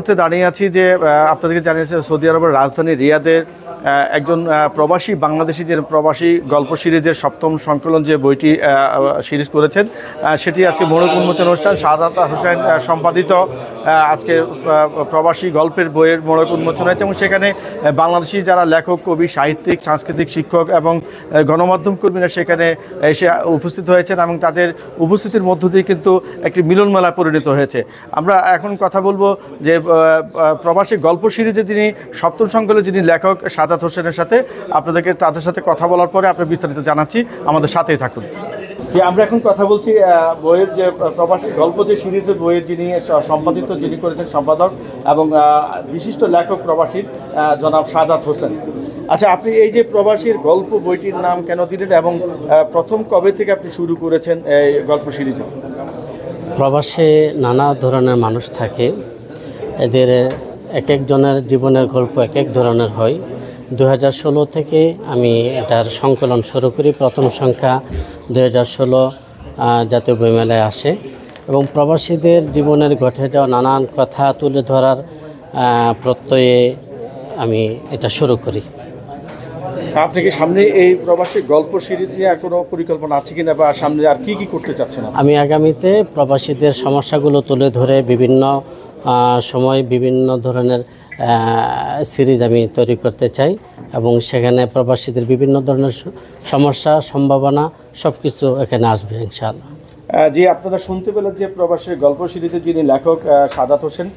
দাঁড়িয়ে আছি যে আপনাদেরকে জানিয়েছে সৌদি আরবের রাজধানী রিয়াদের একজন প্রবাসী বাংলাদেশি যে প্রবাসী গল্প সিরিজের সপ্তম সংকলন যে বইটি সিরিজ করেছেন সেটি আজকে মোড়ক উন্মোচন অনুষ্ঠান শাহাদাত হোসেন সম্পাদিত আজকে প্রবাসী গল্পের বইয়ের মোড়ক উন্মোচন হয়েছে এবং সেখানে বাংলাদেশি যারা লেখক কবি সাহিত্যিক সাংস্কৃতিক শিক্ষক এবং গণমাধ্যম কর্মীরা সেখানে এসে উপস্থিত হয়েছেন এবং তাদের উপস্থিতির মধ্য দিয়ে কিন্তু একটি মিলন মেলা পরিণত হয়েছে। আমরা এখন কথা বলবো যে প্রবাসী গল্প সিরিজে যিনি সপ্তম সংকলনের যিনি লেখক শাহাদাত হোসেনের সাথে আপনাদেরকে তাদের সাথে কথা বলার পরে আপনার বিস্তারিত জানাচ্ছি, আমাদের সাথেই থাকুন। যে আমরা এখন কথা বলছি বইয়ের যে প্রবাসী গল্প যে সিরিজের বইয়ের যিনি সম্পাদিত যিনি করেছেন সম্পাদক এবং বিশিষ্ট লেখক প্রবাসীর জনাব শাহাদাত হোসেন। আচ্ছা, আপনি এই যে প্রবাসীর গল্প বইটির নাম কেন দিলেন এবং প্রথম কবে থেকে আপনি শুরু করেছেন এই গল্প সিরিজে? প্রবাসে নানা ধরনের মানুষ থাকে, এদের এক একজনের জীবনের গল্প এক এক ধরনের হয়। 2016 থেকে আমি এটার সংকলন শুরু করি। প্রথম সংখ্যা 2016 জাতীয় বইমেলায় আসে এবং প্রবাসীদের জীবনের ঘটে যাওয়া নানান কথা তুলে ধরার প্রত্যয়ে আমি এটা শুরু করি। আপনি কি সামনে এই প্রবাসী গল্প সিরিজ নিয়ে আর কোনো পরিকল্পনা আছে কিনা বা সামনে আর কি করতে চাচ্ছেন? আমি আগামীতে প্রবাসীদের সমস্যাগুলো তুলে ধরে বিভিন্ন সময় বিভিন্ন ধরনের সিরিজ আমি তৈরি করতে চাই এবং সেখানে প্রবাসীদের বিভিন্ন ধরনের সমস্যা সম্ভাবনা সব কিছু এখানে আসবে ইনশাআল্লাহ। যে আপনারা শুনতে পেলেন যে প্রবাসী গল্প সিরিজের যিনি লেখক শাহাদাত হোসেন,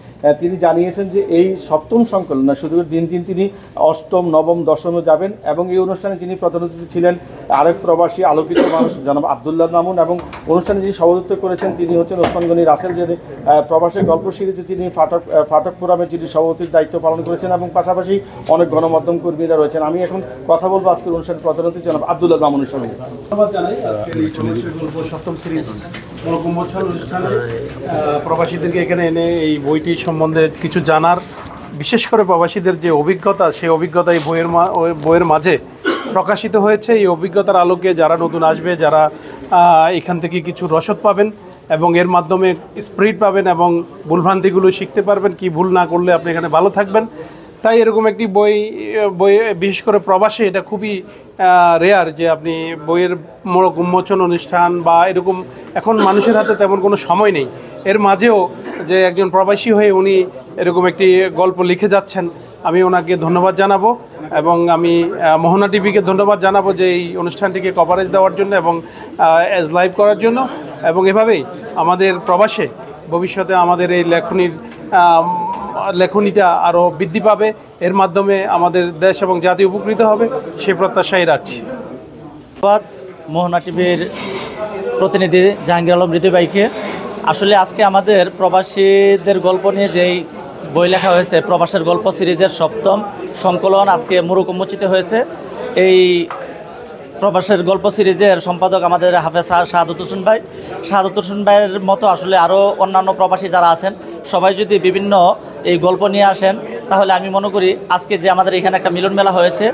তিনি জানিয়েছেন যে এই সপ্তম সংকলন না শুধু দিন তিনি অষ্টম নবম দশমে যাবেন এবং এই অনুষ্ঠানে যিনি প্রধান অতিথি ছিলেন আরেক প্রবাসী আলোকিত মানুষ জনাব আবদুল্লাহ মামুন এবং অনুষ্ঠানে যিনি সভাপতিত্ব করেছেন তিনি হচ্ছেন ওসমান গনি রাসেল, যিনি প্রবাসী গল্প সিরিজে যিনি ফাটক ফোরামের যিনি সভাপতির দায়িত্ব পালন করেছেন এবং পাশাপাশি অনেক গণমাধ্যম কর্মীরা রয়েছেন। আমি এখন কথা বলবো আজকের অনুষ্ঠানের প্রধান অতিথি জনাব আবদুল্লাহ মামুনের সঙ্গে। ধন্যবাদ জানাই আজকের এই সপ্তম সিরিজ উন্মোচন অনুষ্ঠানে প্রবাসীদেরকে এখানে এনে এই বইটি সম্বন্ধে কিছু জানার, বিশেষ করে প্রবাসীদের যে অভিজ্ঞতা সেই অভিজ্ঞতা এই বইয়ের মাঝে প্রকাশিত হয়েছে। এই অভিজ্ঞতার আলোকে যারা নতুন আসবে, যারা এখান থেকে কিছু রসদ পাবেন এবং এর মাধ্যমে স্পিরিট পাবেন এবং ভুলভ্রান্তিগুলো শিখতে পারবেন, কি ভুল না করলে আপনি এখানে ভালো থাকবেন। তাই এরকম একটি বই বিশেষ করে প্রবাসে এটা খুবই রেয়ার যে আপনি বইয়ের মোড়ক উন্মোচন অনুষ্ঠান বা এরকম, এখন মানুষের হাতে তেমন কোনো সময় নেই, এর মাঝেও যে একজন প্রবাসী হয়ে উনি এরকম একটি গল্প লিখে যাচ্ছেন, আমি ওনাকে ধন্যবাদ জানাবো এবং আমি মোহনা টিভিকে ধন্যবাদ জানাবো যে এই অনুষ্ঠানটিকে কভারেজ দেওয়ার জন্য এবং অ্যাজ লাইভ করার জন্য। এবং এভাবেই আমাদের প্রবাসে ভবিষ্যতে আমাদের এই লেখনীটা আরও বৃদ্ধি পাবে, এর মাধ্যমে আমাদের দেশ এবং জাতি উপকৃত হবে সে প্রত্যাশাই রাখছি। ধন্যবাদ মোহনা টিভির প্রতিনিধি জাহাঙ্গীর আলম হৃদয় ভাইকে। আসলে আজকে আমাদের প্রবাসীদের গল্প নিয়ে যেই বই লেখা হয়েছে প্রবাসের গল্প সিরিজের সপ্তম সংকলন আজকে মোড়ক উন্মোচিত হয়েছে। এই প্রবাসের গল্প সিরিজের সম্পাদক আমাদের হাফেজ শাহাদাত হোসেন ভাই। শাহাদাত হোসেন ভাইয়ের মতো আসলে আরও অন্যান্য প্রবাসী যারা আছেন সবাই যদি বিভিন্ন এই গল্প নিয়ে আসেন তাহলে আমি মনে করি আজকে যে আমাদের এখানে একটা মিলন মেলা হয়েছে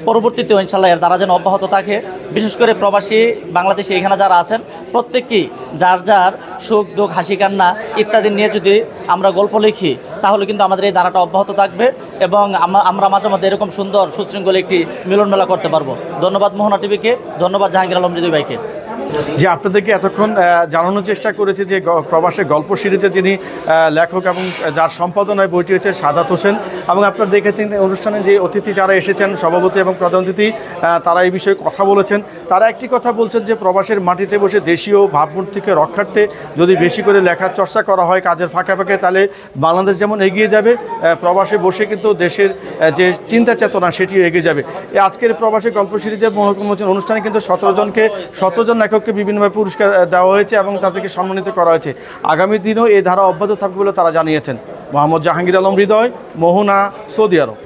পরবর্তীতেও ইনশাল্লাহ এর দ্বারা যেন অব্যাহত থাকে। বিশেষ করে প্রবাসী বাংলাদেশে এখানে যারা আছেন প্রত্যেককেই যার যার সুখ দুঃখ হাসি কান্না ইত্যাদি নিয়ে যদি আমরা গল্প লিখি তাহলে কিন্তু আমাদের এই ধারাটা অব্যাহত থাকবে এবং আমরা মাঝে মধ্যে এরকম সুন্দর সুশৃঙ্খল একটি মিলন মেলা করতে পারবো। ধন্যবাদ মোহনা টিভিকে, ধন্যবাদ জাহাঙ্গীর আলম হৃদয় ভাইকে। যে আপনাদেরকে এতক্ষণ জানানোর চেষ্টা করেছে যে প্রবাসের গল্প সিরিজে যিনি লেখক এবং যার সম্পাদনায় বইটি হচ্ছে শাহাদাত হোসেন এবং আপনারা দেখেছেন অনুষ্ঠানে যে অতিথি যারা এসেছেন সভাপতি এবং প্রধান অতিথি তারা এই বিষয়ে কথা বলেছেন। তারা একটি কথা বলছেন যে প্রবাসের মাটিতে বসে দেশীয় ভাবমূর্তিকে রক্ষার্থে যদি বেশি করে লেখার চর্চা করা হয় কাজের ফাঁকে ফাঁকে তাহলে বাংলাদেশ যেমন এগিয়ে যাবে, প্রবাসে বসে কিন্তু দেশের যে চিন্তা চেতনা সেটিও এগিয়ে যাবে। আজকের প্রবাসী গল্প সিরিজের মোড়ক উন্মোচন অনুষ্ঠানে কিন্তু 17 জন লেখককে বিভিন্নভাবে পুরস্কার দেওয়া হয়েছে এবং তাদেরকে সম্মানিত করা হয়েছে। আগামী দিনেও এই ধারা অব্যাহত থাকবে বলে তারা জানিয়েছেন। মোহাম্মদ জাহাঙ্গীর আলম হৃদয়, মোহনা, সৌদি আরব।